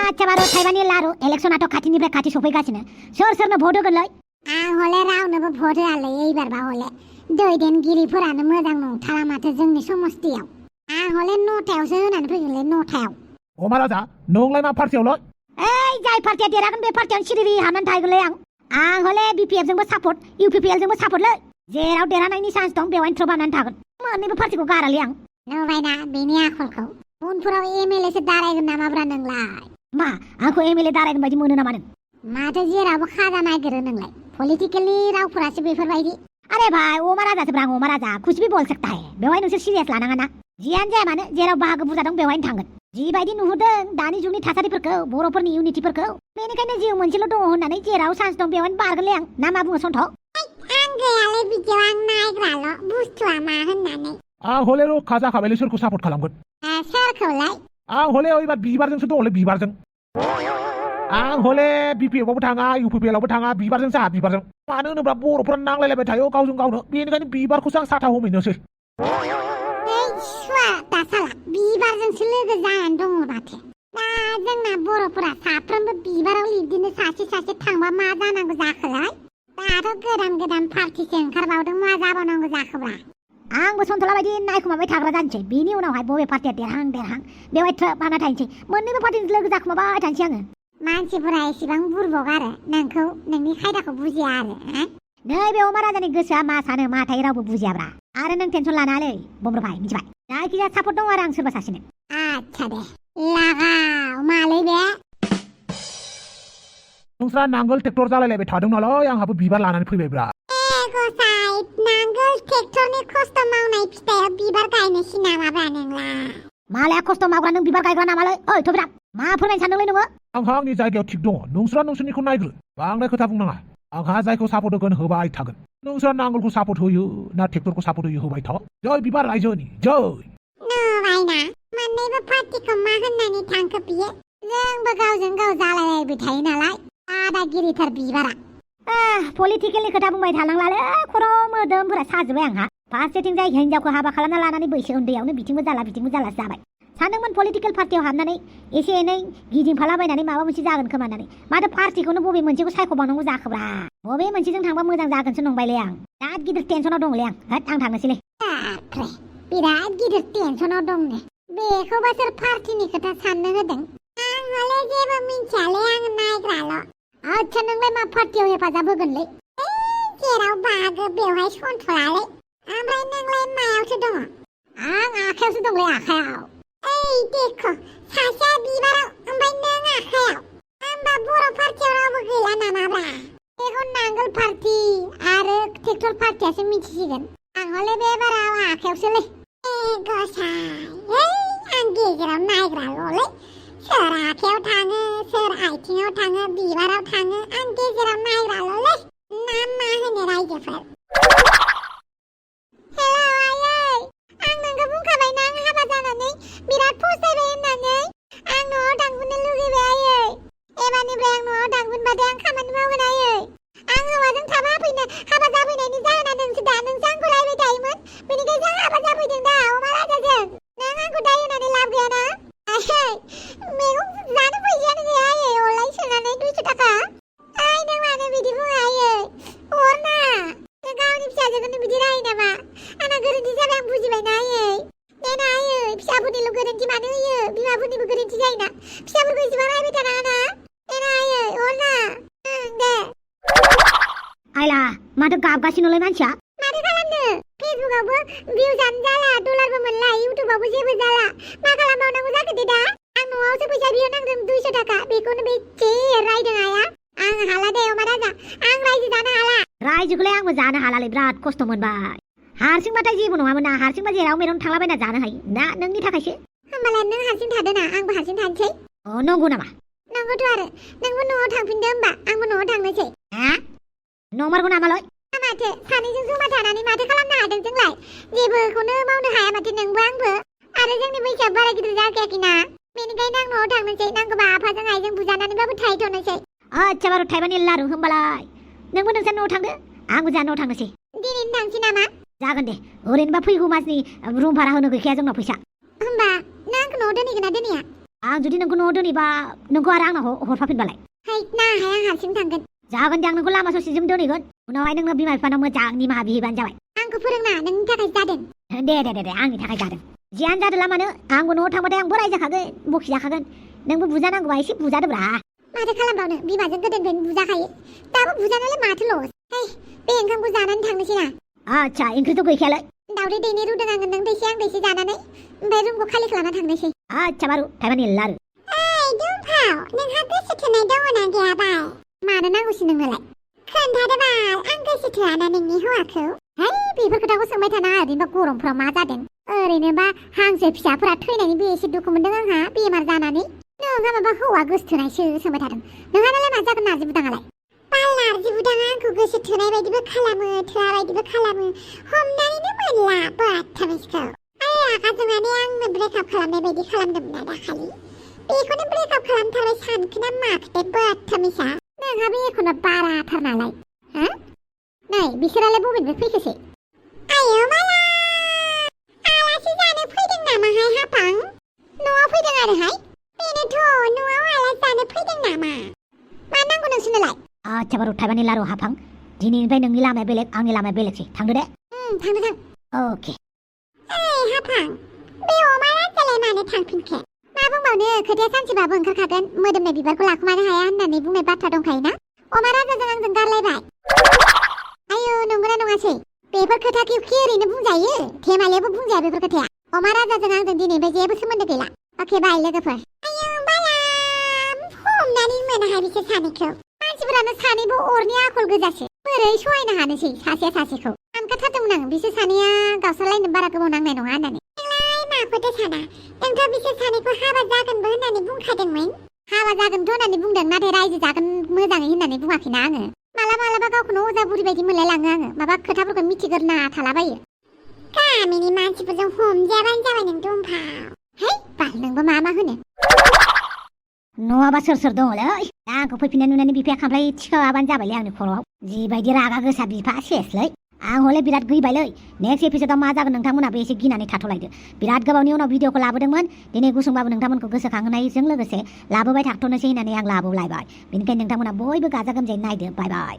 अच्छा बारो थाइबानि लारु इलेक्शनाथ' खाथिनिफ्राय खाथि सफैगासिनो सोर सोरनो भट होगोनलै आं हले रावनोबो भट होआलै एबारबा हले दैदेनगिरिफोरानो मोजां नंथारा माथो जोंनि समस्तियाव आं हले न'थायावसो होनानै फैगोनलै न'थायाव अ महाराजा नोंलाय मा पार्टियावलै ओइ जाय पार्टिया देरहागोन बे पार्टियावनो सिरिरि हानानै थाहैगोनलै आं हले बिपिएफ जोंबो सापर्ट इउपिपिएल जोंबो सापर्टलै जेराव देरहानायनि चान्स दं बेवहायनो थ्रोबानानै थागोन मोननैबो पार्टिखौ गारालै आं नुबायना बेनि आखलखौ उनफोराव एमएलएसो दारायगोन नामाब्रा नोंलाय मा आंखौ एमएलए दारायगोन बायदि मोनो नामा नों माथो जेरावबो खाजा नागिरो नोंलाय पलिटिकेलनि रावफोरासो बेफोरबायदि अरे भाई ओ महाराजा से ओ महाराजा कुछ भी बोल सकता है बेवहाय नोंसोर सिरियास लानाङा ना जियानो जाया मानो जेराव बाहागो बुरजा दं बेवहायनो थांगोन जिबायदि नुहुरदों दानि जुगनि थासारिफोरखौ बर'फोरनि इउनिटिफोरखौ बेनिखायनो जिउ मोनसेल' दङ होननानै जेराव चान्स दं बेवहायनो बारगोनलै आं ना मा बुङो सन्थ आं गैयालै बिदियाव आं नायग्राल' बुस्थुआ मा होननानै आं हले रखा जाखाबायलै सोरखौ सापर्ट खालामगोन सोरखौलाय आं हले ओइबार बिबारजोंसो दङलै बिबारजों आं हले बिपिएफआवबो थाङा इउपिपिएलआवबो थाङा बिबारजों जाहा बिबारजों मानो होनोब्ला बर'फोरा नांलायलायबाय थायो गावजों गावनो बेनिखायनो बिबारखौसो आं साथा हमैनोसै सुवा दासाला बिबारजोंसो लोगो जानानै दङ माथो दा जोंना बर'फोरा साफ्रोमबो बिबाराव बिदिनो सासे सासे थांबा मा जानांगौ जाखोलाय दाथ' गोदान पार्टिसो ओंखारबावदों मा जाबावनांगौ जाखोब्रा आंबो सन्थला बायदि नायखुमाबाय थाग्रा जानोसै बिनि उनावहाय बबे पार्टिया देरहां बेवहाय थ्रोबहाना थानोसै मोननैबो पार्टिजों लोगो जाखुमाबाय थानोसै आङो मानसिफोरा एसेबां बुरबक आरो नोंखौ नोंनि खायदाखौ बुजिया आरो नै बे महाराजानि गोसोआ मा सानो मा थायो रावबो बुजियाब्रा आरो नों टेनसन लानाङालै बम्ब्र भाई मिथिबाय जायखिजाया सापर्ट दं आरो आं सोरबा सासेनो आच्छा दे लागाव मालै बे नोंस्रा नांगोल ट्रेक्टर जालायलायबाय थादों नालाय आंहाबो बिबार लानानै फैबायब्रा गसाइ नांगोल ट्रेक्टरनि खस्थ' मावनाय फिथाइयाव बिबार गायनोसै नामाब्रा नोंलाय मालाया खस्थ' मावग्रा नों बिबार गायग्रा नामालै ओइ थबिराम मा फोरमायनो सानदोंलै नोङो आंहा आंनि जायगायाव थिग दङ नोंस्रा नोंसोरनिखौ नायग्रो बांद्राय खोथा बुंनाङा आंहा जायखौ सापर्ट होगोन होबाय थागोन नोंस्रा नांगोलखौ सापर्ट होयो ना ट्रेक्टरखौ सापर्ट होयो होबाय था जय बिबार रायजोनि जय नुबायना मोननैबो पार्टिखौ मा होननानै थांखो बियो जोंबो गावजों गाव जालायलायबाय थायो नालाय दादागिरिथार बिबारा पलिटिकेलनि खोथा बुंबाय थानांलालै खर' मोदोमफोरा साजोबबाय आंहा फारसेथिंजाय हिन्जावखौ हाबा खालामना लानानै बैसो उन्दैयावनो बिथिंबो जालासो जाबाय सानदोंमोन पलिटिकेल पार्टियाव हाबनानै एसे एनै गिदिंफालाबायनानै माबा मोनसे जागोन खोमानानै माथो पार्टिखौनो बबे मोनसेखौ सायख'बावनांगौ जाखोब्रा बबे मोनसेजों थांबा मोजां जागोनसो नंबायलै आं बिराद गिदिर टेनसनाव दंलै आं थांनोसैलै बिराद गिदिर टेनसनाव दं ने बेखौबा सोर पार्टिनि खोथा साननो होदों आं हले जेबो मिन्थियालै आं नायग्राल' आच्छा नोंलाय मा पार्टियाव हेफाजाब होगोनलै जेराव बाहागो बेवहाय सन्थ'लालै ओमफ्राय नोंलाय मायावसो दङ आं आखायावसो दंलै आखायाव ओइ देखो सासेया बिबाराव ओमफ्राय नों आखायाव होमबा बर' पार्टियाव रावबो गैला नामाब्रा बेखौ नांगोल पार्टि आरो ट्रेक्टर पार्टियासो मिथिसिगोन आं हले बे बाराव आखायावसोलै गसाइ आं गेजेराव नायग्राल'लै सोर आखायाव थाङो सोर आथिङाव थाङो बिबाराव थाङो आं गेजेराव नायग्राल'लै ना मा होनो रायजोफोर हेलौ आयै आं नोंखौ बुंखाबायना आं हाबा जानानै बिराद फसायबाय होननानै आं न'आव थांफिननो लुगैबाय आयै एबारनिफ्राय आं न'आव थांफिनबाथाय आं खामानि मावगोन आयै आं हौवाजों हाबा जाफैनायनि जाहोना नोंसो आंखौ रायबाय थायोमोन बेनिखायनो आं हाबा जाफैदों दा अमा राजाजों नों आंखौ दाय होनानै लाब गैयाना आयै मैगं जानो फैसायानो गैया आयै अनलाइन सोनानै 200 थाखा ओइ नों मानो बिदि बुङो आयै हरना नों गावनि फिसाजोखौनो बिदि रायो नामा आंना गोरोन्थि जाबाय आं बुजिबायना आयै देना आयै फिसाफोरनिल' गोरोन्थि मानो होयो बिमाफोरनिबो गोरोन्थि जायोना फिसाफोरखौ एसेबां रायबाय थानाङा ना देना आयै हरना दे आइला माथो गाबगासिनोलै मानसिया माथो खालामनो फेसबुकआवबो भिउ जानो जाला डलारबो मोनला इउटुबावबो जेबो जाला मा खालामबावनांगौ जाखो दे दा आं न'आवसो फैसा बिहरनांदों 200 थाखा बेखौनो बेसे रायदों आया आं हाला दे अमा राजा आं रायजो जानो हाला रायजोखौलाय आंबो जानो हालालै बिराद खस्थ' मोनबाय हारसिंबाथाय जेबो नङामोन ना हारसिंबा जेराव मेरावनो थांलाबायना जानो हायो ना नोंनि थाखायसो होमबालाय नों हारसिं थादो ना आंबो हारसिं थानोसै नंगौ नामा नंगौथ' आरो नोंबो न'आव थांफिनदो होमबा आंबो न'आव थांनोसै नंमारगौ नामालै माथो सानैजों जमा थानानै माथो खालामनो हादों जोंलाय जेबोखौनो मावनो हाया माथो नोंबो आंबो आरो जोंनि बैसोआ बारा गिदिर जाखायाखैना बेनिखायनो आं न'आव थांनोसै नांगौबा आफाजों आइजों बुजानानैबाबो थाहैथ'नोसै आच्छा बारु थाइबानि लारु होमबालाय नोंबो नोंसा न'आव थांदो आंबो जा न'आव थांनोसै दिनैनो थांसै नामा जागोन दे ओरैनोबा फैगौ मासनि रुम भारा होनो गैखाया जोंनाव फैसा होमबा नों आंखौ न'आव दोनहैगोन ना दोनहैया आं जुदि नोंखौ न'आव दोनैबा नोंखौ आरो आंनाव हरफाफिनबालाय है नाहाय आं हारसिं थांगोन जागोन दे आं नोंखौ लामा ससेसिम दोनहैगोन उनावहाय नोंनो बिमा बिफानाव मोजां निमाहा बिहैबानो जाबाय आंखौ फोरोंना नोंनि थाखाय जादों दे आंनि थाखाय जादों जियानो जादोला मानो आंबो न'आव थांबाथाय आंबो रायजाखागोन बखिजाखागोन नोंबो बुजानांगौबा एसे बुजादोब्रा माथो खालामबावनो बिमाजों गोदोनिफ्रायनो बुजाखायो दाबो बुजानायलाय माथो लस है बे ओंखामखौ जानानै थांनोसै ना आच्छा ओंख्रिथ' गैखायालाय दावदै दैनै रुदों आङो नों दैसे आं दैसे जानानै ओमफ्राय रुमखौ खालि खालामना थांनोसै आच्छा बारु थाइबानि लारु ओइ दुमफाव नोंहा गोसो थोनाय दङना गैया बाल मानो नांगौसै नोंनोलाय खोन्थादो बाल आं गोसो थोआना नोंनि हौवाखौ है बेफोर खोथाखौ सोंबाय थानाङा ओरैनोबा गरमफ्राव मा जादों ओरैनोबा हांसो फिसाफोरा थैनायनि बे एसे दुखु मोनदों आंहा बेमार जानानै नोंहा माबा हौवा गोसो थोनायसो सोंबाय थादों नोंहानालाय मा जागोन नारजि बुदाङालाय बाल नारजि बुदाङा आंखौ गोसो थोनाय बायदिबो खालामो थोआ बायदिबो खालामो हमनानैनो मोनला बाथामिसखौ आइ रागा जोंनानै आंनो ब्रेकआप खालामनाय बायदि खालामदोंमोन ना दाखालि बेखौनो ब्रेकआप खालामथारबाय सानखोना माखोथाय बाथामिसा नोंहाबो एखनबा बाराथार नालाय हा नै बिसोरालाय बबेनिफ्राय फैखोसै आयो माला आलासि जानो फैदों नामाहाय हाफां न'आव फैदों आरोहाय बेनोथ' न'आव आलासि जानो फैदों नामा मा नांगौ नोंसोरनोलाय आच्छा बारु थाइबानि लारु हाफां दिनैनिफ्राय नोंनि लामाया बेलेग आंनि लामाया बेलेगसै थांदो दे थांदो थां अके ओइ हाफां बे अमा राजालाय मानो थांफिनखो मा बुंबावनो खोथाया सानसेबाबो ओंखारखागोन मोदोमनाय बिबारखौ लाखुमानो हाया होननानै बुंनाय बाथ्रा दंखायोना अमा राजाजों आंजों गारलायबाय आयौ नंगौना नङासै बेफोर खोथाखौ ओरैनो बुंजायो धेमालियावबो बुंजाया बेफोर खोथाया अमा राजाजों आंजों दिनैनिफ्राय जेबो सोमोन्दो गैला अके बाय लोगोफोर आयौ बालाम हमनानै मोनाहाय बिसोर सानैखौ मानसिफोरानो सानैबो अरनि आखल गोजासो बोरै सहायनो हानोसै सासेया सासेखौ सानखाथारदोंमोन आं बिसोर सानैया गावस्रालायनो बारा गोबाव नांनाय नङा होननानै नोंलाय माखौथो साना नोंथ' बिसोर सानैखौ हाबा जागोनबो होननानै बुंखादोंमोन हाबा जागोनथ' होननानै बुंदों नाथाय रायजो जागोन मोजाङै होननानै बुङाखैना आङो मालाबा गावखौनो अजा बुरि बायदि मोनलायलाङो आङो माबा खोथाफोरखौ मिथिगोरना थालाबायो गामिनि मानसिफोरजों हमजायाबानो जाबाय नों दुमफाव है बाल नोंबो मा होनो न'आबा सोर दङलै आंखौ फैफिननाय नुनानै बिफाया खामफ्लाय थिखाङाबानो जाबायलै आंनि खर'आव जिबायदि रागा गोसा बिफा सेसलै आं हले बिराद गैबायलै नेक्स्ट एपिसोडआव मा जागोन नोंथांमोनाबो एसे गिनानै थाथ'लायदो बिराद गोबावनि उनाव भिडिअखौ लाबोदोंमोन दिनै गुसुंबाबो नोंथांमोनखौ गोसोखांहोनायजों लोगोसे लाबोबाय थाथ'नोसै होननानै आं लाबोलायबाय बेनिखायनो नोंथांमोना बयबो गाजा गोमजायै नायदो बाय बाय